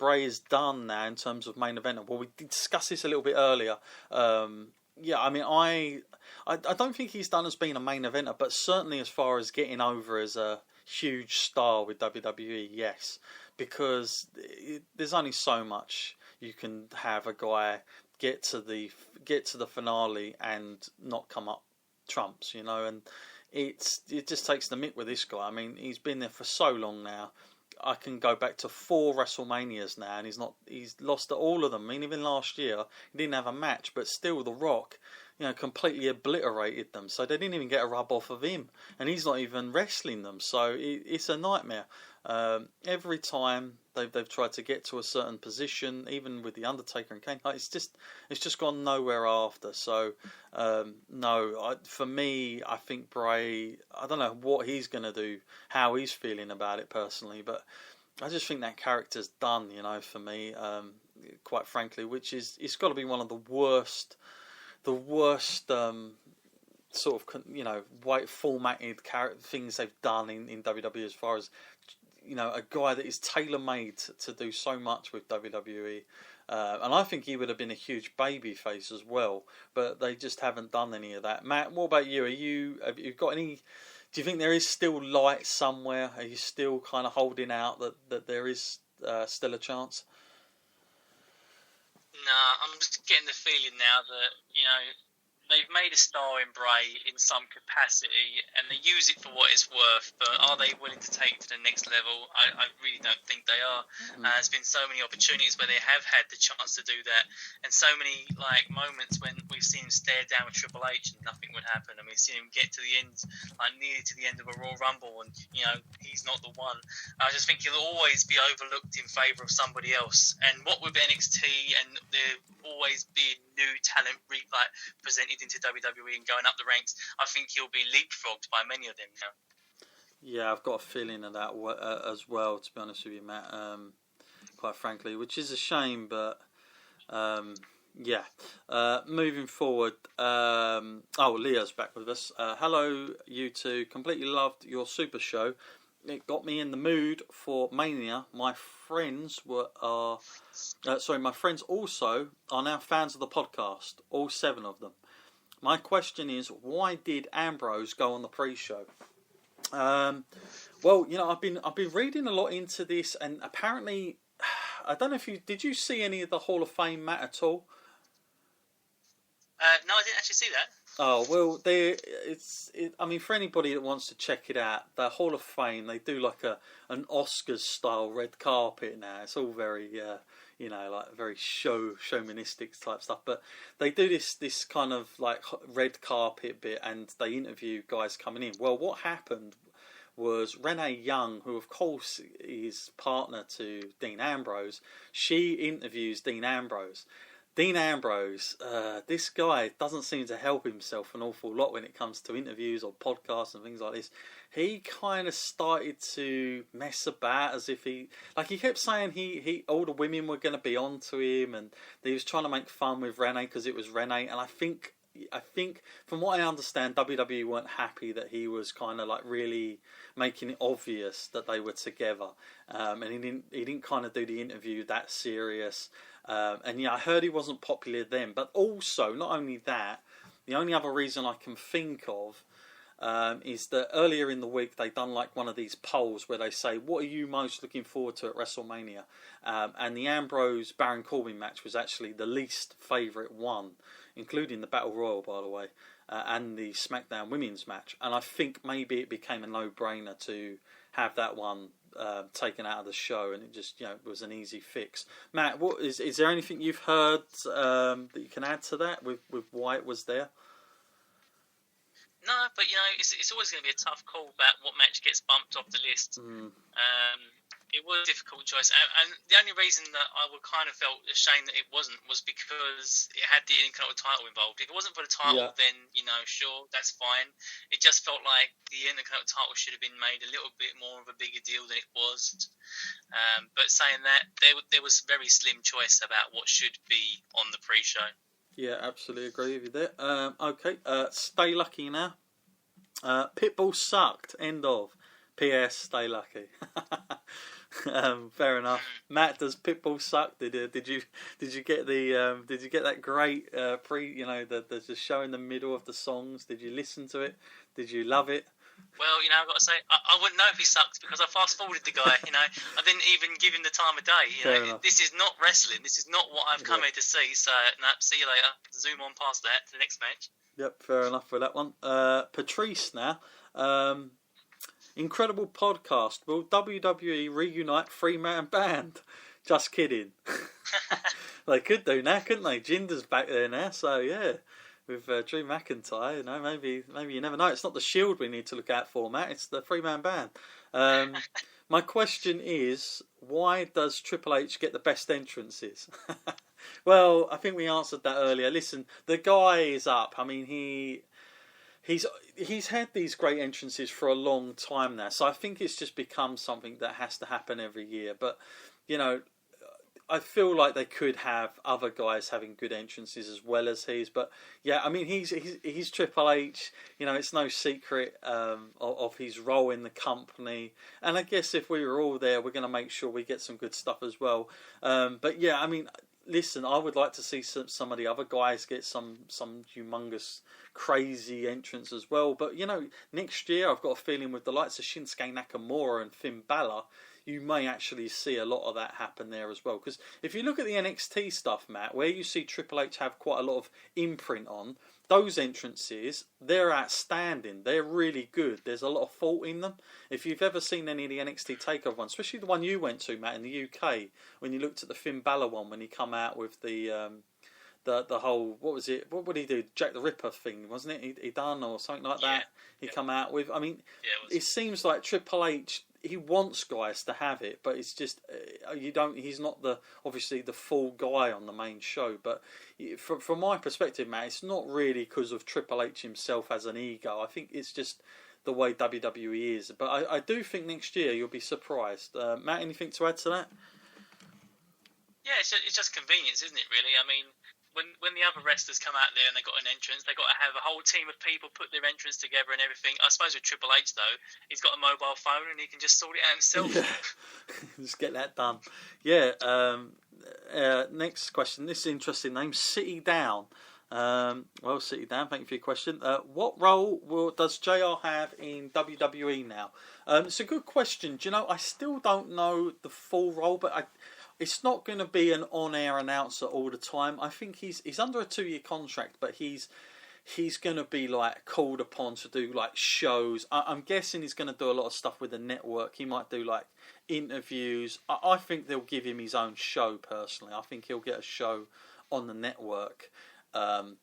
Bray is done now in terms of main event. Well, we discussed this a little bit earlier. Yeah, I mean, I don't think he's done as being a main eventer, but certainly as far as getting over as a huge star with WWE, yes, because there's only so much you can have a guy get to the finale and not come up trumps, you know, and it just takes the mick with this guy. I mean, he's been there for so long now. I can go back to 4 WrestleManias now, and he's lost at all of them. I mean, even last year he didn't have a match, but still The Rock, you know, completely obliterated them. So they didn't even get a rub off of him, and he's not even wrestling them. So it's a nightmare. Every time they've tried to get to a certain position, even with the Undertaker and Kane, it's just gone nowhere after. So no, for me, I think Bray, I don't know what he's going to do, how he's feeling about it personally, but I just think that character's done, you know, for me, quite frankly, which is, it's got to be one of the worst sort of, you know, white formatted things they've done in WWE, as far as, you know, a guy that is tailor-made to do so much with WWE. And I think he would have been a huge baby face as well, but they just haven't done any of that. Matt, what about you? Have you got any? Do you think there is still light somewhere? Are you still kind of holding out that there is still a chance? Nah, I'm just getting the feeling now that, you know, they've made a star in Bray in some capacity, and they use it for what it's worth, but are they willing to take it to the next level? I really don't think they are. There's been so many opportunities where they have had the chance to do that, and so many like moments when we've seen him stare down with Triple H and nothing would happen, and we've seen him get to the end, like nearly to the end of a Royal Rumble, and, you know, he's not the one. I just think he'll always be overlooked in favour of somebody else, and what with NXT and there always being new talent presented into WWE and going up the ranks, I think he'll be leapfrogged by many of them now. Yeah, I've got a feeling of that as well, to be honest with you, Matt, quite frankly, which is a shame, but yeah. Moving forward, Leah's back with us. Hello, you two. Completely loved your Super Show. It got me in the mood for Mania. My friends my friends also are now fans of the podcast, all 7 of them. My question is, why did Ambrose go on the pre-show? Well, you know, I've been reading a lot into this, and apparently, I don't know if did you see any of the Hall of Fame, Matt, at all? No, I didn't actually see that. Oh, well, I mean, for anybody that wants to check it out, the Hall of Fame, they do like an Oscars-style red carpet now. It's all very, you know, like very showmanistic type stuff. But they do this kind of like red carpet bit, and they interview guys coming in. Well, what happened was Renee Young, who of course is partner to Dean Ambrose, she interviews Dean Ambrose. Dean Ambrose, this guy doesn't seem to help himself an awful lot when it comes to interviews or podcasts and things like this. He kind of started to mess about as if he kept saying he all the women were going to be onto him, and he was trying to make fun with Renee because it was Renee. And I think from what I understand, WWE weren't happy that he was kind of like really making it obvious that they were together, and he didn't kind of do the interview that serious. And yeah, I heard he wasn't popular then, but also, not only that, the only other reason I can think of is that earlier in the week they done like one of these polls where they say, what are you most looking forward to at WrestleMania? And the Ambrose Baron Corbin match was actually the least favourite one, including the Battle Royal, by the way, and the SmackDown Women's match. And I think maybe it became a no-brainer to have that one taken out of the show, and it just, you know, was an easy fix. Matt, what is there anything you've heard that you can add to that with why it was there? No, but, you know, it's always going to be a tough call about what match gets bumped off the list. It was a difficult choice, and the only reason that I would kind of felt ashamed that it wasn't was because it had the Intercontinental title involved. If it wasn't for the title, then, you know, sure, that's fine. It just felt like the Intercontinental title should have been made a little bit more of a bigger deal than it was. But saying that, there was very slim choice about what should be on the pre-show. Yeah, absolutely agree with you there. Okay, stay lucky now. Pitbull sucked. End of. P.S. Stay lucky. Fair enough. Matt, does Pitbull suck? Did you get that great the show in the middle of the songs? Did you listen to it? Did you love it? Well, I've got to say, I wouldn't know if he sucked because I fast-forwarded the guy, I didn't even give him the time of day, This is not wrestling. This is not what I've come here to see, so, no, see you later. Zoom on past that to the next match. Yep, fair enough for that one. Patrice now. Incredible podcast. Will WWE reunite three-man band? Just kidding. They could do now, couldn't they? Jinder's back there now, so yeah. With Drew McIntyre, maybe you never know. It's not the Shield we need to look out for, Matt. It's the three-man band. My question is, why does Triple H get the best entrances? Well, I think we answered that earlier. Listen, the guy is up. I mean, he's had these great entrances for a long time now, so I think it's just become something that has to happen every year. But I feel like they could have other guys having good entrances as well as his. But yeah, I mean, he's Triple H. It's no secret of his role in the company. And I guess if we were all there, we're going to make sure we get some good stuff as well. But yeah, I mean, listen, I would like to see some of the other guys get some humongous, crazy entrance as well. But next year I've got a feeling with the likes of Shinsuke Nakamura and Finn Balor, you may actually see a lot of that happen there as well. Because if you look at the NXT stuff, Matt, where you see Triple H have quite a lot of imprint on, those entrances, they're outstanding. They're really good. There's a lot of thought in them. If you've ever seen any of the NXT TakeOver ones, especially the one you went to, Matt, in the UK, when you looked at the Finn Balor one, when he come out with the whole, what was it? What would he do? Jack the Ripper thing, wasn't it? He done or something like that. He come out with. I mean, it seems like Triple H, he wants guys to have it, but it's just he's not obviously the full guy on the main show. But from my perspective, Matt, it's not really because of Triple H himself as an ego. I think it's just the way WWE is. But I do think next year you'll be surprised. Matt, anything to add to that? Yeah, it's just convenience, isn't it? Really, I mean. When the other wrestlers come out there and they've got an entrance, they've got to have a whole team of people put their entrance together and everything. I suppose with Triple H, though, he's got a mobile phone and he can just sort it out himself. Yeah. Just get that done. Yeah. Next question. This is an interesting name. City Down. City Down, thank you for your question. What role does JR have in WWE now? It's a good question. Do you know, I still don't know the full role, but it's not going to be an on-air announcer all the time. I think he's under a 2-year contract, but he's going to be like called upon to do like shows. I'm guessing he's going to do a lot of stuff with the network. He might do like interviews. I think they'll give him his own show personally. I think he'll get a show on the network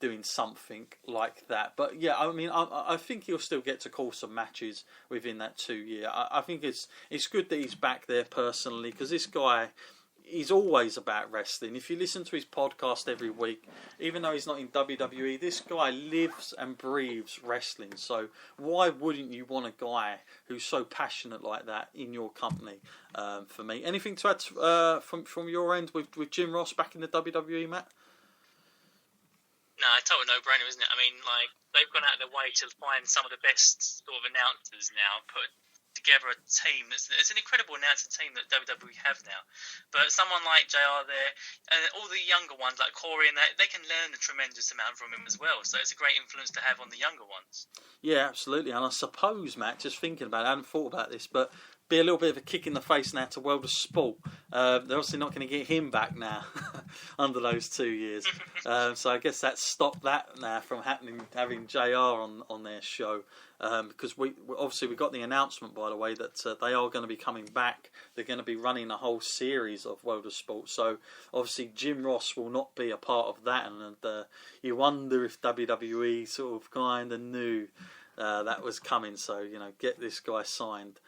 doing something like that. But yeah, I mean, I think he'll still get to call some matches within that 2 year. I think it's good that he's back there personally, because this guy, he's always about wrestling. If you listen to his podcast every week, even though he's not in WWE, this guy lives and breathes wrestling. So why wouldn't you want a guy who's so passionate like that in your company? For me, anything to add from your end with Jim Ross back in the WWE, Matt? No, total no-brainer, isn't it? I mean, like, they've gone out of their way to find some of the best sort of announcers now, put together a team it's an incredible announcing team that WWE have now. But someone like JR there, and all the younger ones like Corey and that, they can learn a tremendous amount from him as well. So it's a great influence to have on the younger ones. Yeah, absolutely. And I suppose, Matt, just thinking about it, I hadn't thought about this, but be a little bit of a kick in the face now to World of Sport. They're obviously not going to get him back now under those 2 years. So I guess that stopped that now from happening, having JR on their show. Because we got the announcement, by the way, that they are going to be coming back. They're going to be running a whole series of World of Sport. So obviously Jim Ross will not be a part of that, and you wonder if WWE sort of kind of knew that was coming. So get this guy signed,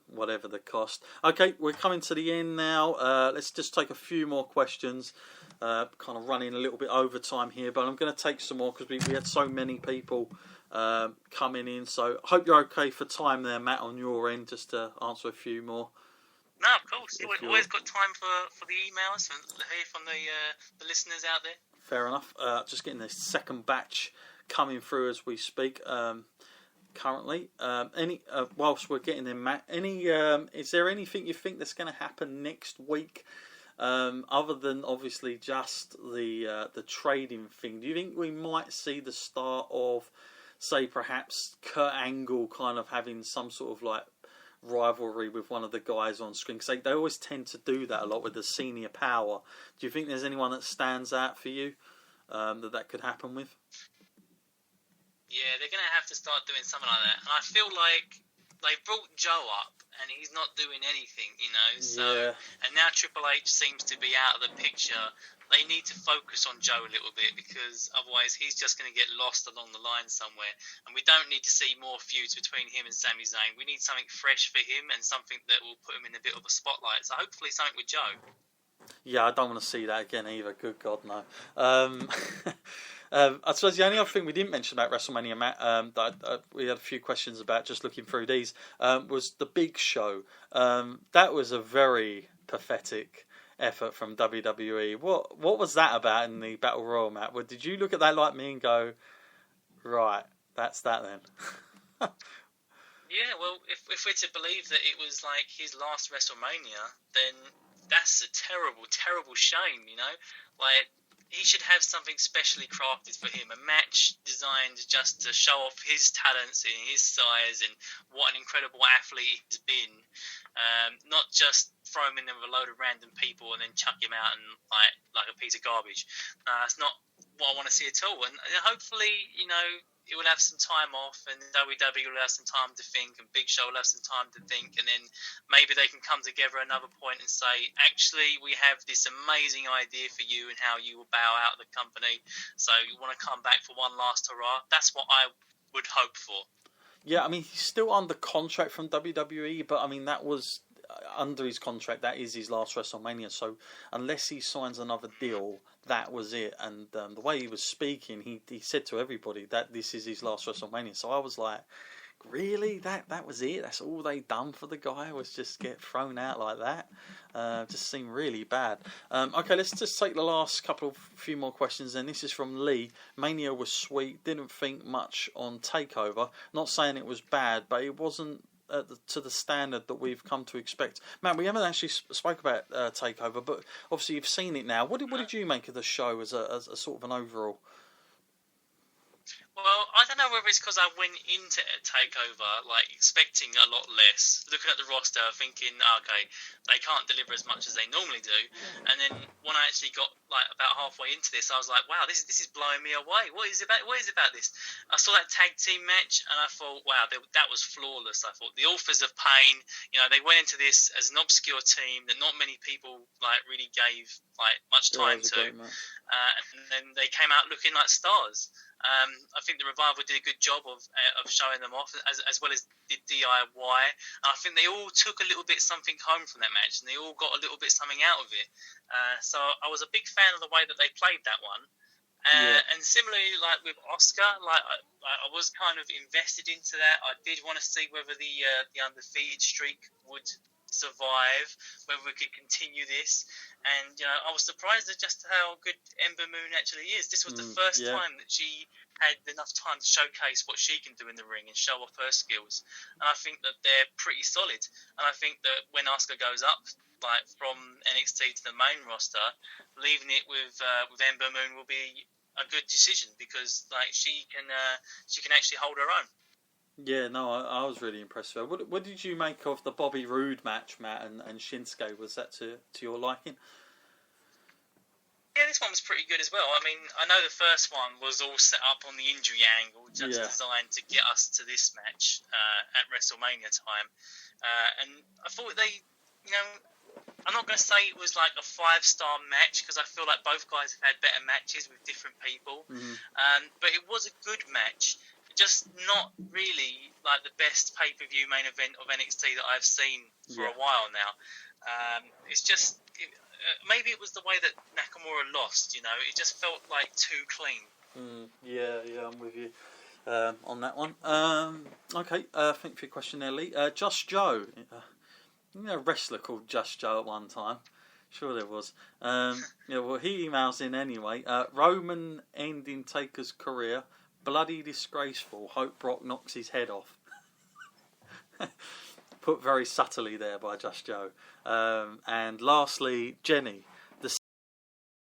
whatever the cost. Okay, we're coming to the end now. Let's just take a few more questions. Kind of running a little bit over time here, but I'm going to take some more because we had so many people coming in, so I hope you're okay for time there, Matt, on your end, just to answer a few more. No, of course. We've always got time for the emails and hear from the listeners out there. Fair enough. Just getting the second batch coming through as we speak. currently. Whilst we're getting them, Matt, is there anything you think that's going to happen next week, other than obviously just the trading thing? Do you think we might see the start of, say, perhaps Kurt Angle kind of having some sort of like rivalry with one of the guys on screen? Because they always tend to do that a lot with the senior power. Do you think there's anyone that stands out for you that could happen with? Yeah, they're going to have to start doing something like that. And I feel like they brought Joe up, and he's not doing anything, you know. So, and now Triple H seems to be out of the picture. They need to focus on Joe a little bit, because otherwise he's just going to get lost along the line somewhere. And we don't need to see more feuds between him and Sami Zayn. We need something fresh for him and something that will put him in a bit of a spotlight. So hopefully something with Joe. Yeah, I don't want to see that again either. Good God, no. I suppose the only other thing we didn't mention about WrestleMania, Matt, that we had a few questions about just looking through these, was the Big Show. That was a very pathetic effort from WWE. What was that about in the Battle Royal, Matt? Did you look at that like me and go, right, that's that then? Yeah, well, if we're to believe that it was like his last WrestleMania, then that's a terrible, terrible shame, you know? Like, he should have something specially crafted for him, a match designed just to show off his talents and his size and what an incredible athlete he's been. Not just throw him in there with a load of random people and then chuck him out and like a piece of garbage. That's not what I want to see at all. And hopefully, you know, it will have some time off, and WWE will have some time to think, and Big Show will have some time to think, and then maybe they can come together at another point and say, actually, we have this amazing idea for you and how you will bow out of the company. So you want to come back for one last hurrah? That's what I would hope for. Yeah, I mean, he's still under contract from WWE, but I mean, that was under his contract. That is his last WrestleMania. So unless he signs another deal, that was it. And the way he was speaking, he said to everybody that this is his last WrestleMania. So I was like, really? That was it? That's all they done for the guy, was just get thrown out like that? Just seemed really bad. Okay, let's just take the last few more questions then. This is from Lee. Mania was sweet. Didn't think much on TakeOver. Not saying it was bad, but it wasn't to the standard that we've come to expect. Man, we haven't actually spoke about TakeOver, but obviously you've seen it now. What did you make of the show as a sort of an overall? Well, I don't know whether it's because I went into TakeOver like expecting a lot less, looking at the roster, thinking, okay, they can't deliver as much as they normally do, and then when I actually got like about halfway into this, I was like, wow, this is blowing me away. What is it about this? I saw that tag team match, and I thought, wow, that was flawless. I thought the Authors of Pain, you know, they went into this as an obscure team that not many people like really gave like much time to, and then they came out looking like stars. I think the Revival did a good job of showing them off, as well as did DIY. And I think they all took a little bit something home from that match, and they all got a little bit something out of it. So I was a big fan of the way that they played that one. And similarly, like with Oscar, like I was kind of invested into that. I did want to see whether the undefeated streak would survive, whether we could continue this. And, you know, I was surprised at just how good Ember Moon actually is. This was the first time that she had enough time to showcase what she can do in the ring and show off her skills. And I think that they're pretty solid. And I think that when Asuka goes up, like from NXT to the main roster, leaving it with Ember Moon will be a good decision, because like she can actually hold her own. Yeah, no, I was really impressed with her. What did you make of the Bobby Roode match, Matt, and Shinsuke? Was that to your liking? Yeah, this one was pretty good as well. I mean, I know the first one was all set up on the injury angle, just designed to get us to this match at WrestleMania time. And I thought they, you know, I'm not going to say it was like a 5-star match, because I feel like both guys have had better matches with different people. But it was a good match. Just not really like the best pay-per-view main event of NXT that I've seen for a while now. It's just maybe it was the way that Nakamura lost. You know, it just felt like too clean. Yeah, I'm with you on that one. Okay, thank you for your question there, Lee. Just Joe, a wrestler called Just Joe at one time. Sure there was. Well, he emails in anyway. Roman ending Taker's career. bloody disgraceful. Hope Brock knocks his head off. Put very subtly there by Just Joe. And lastly, Jenny.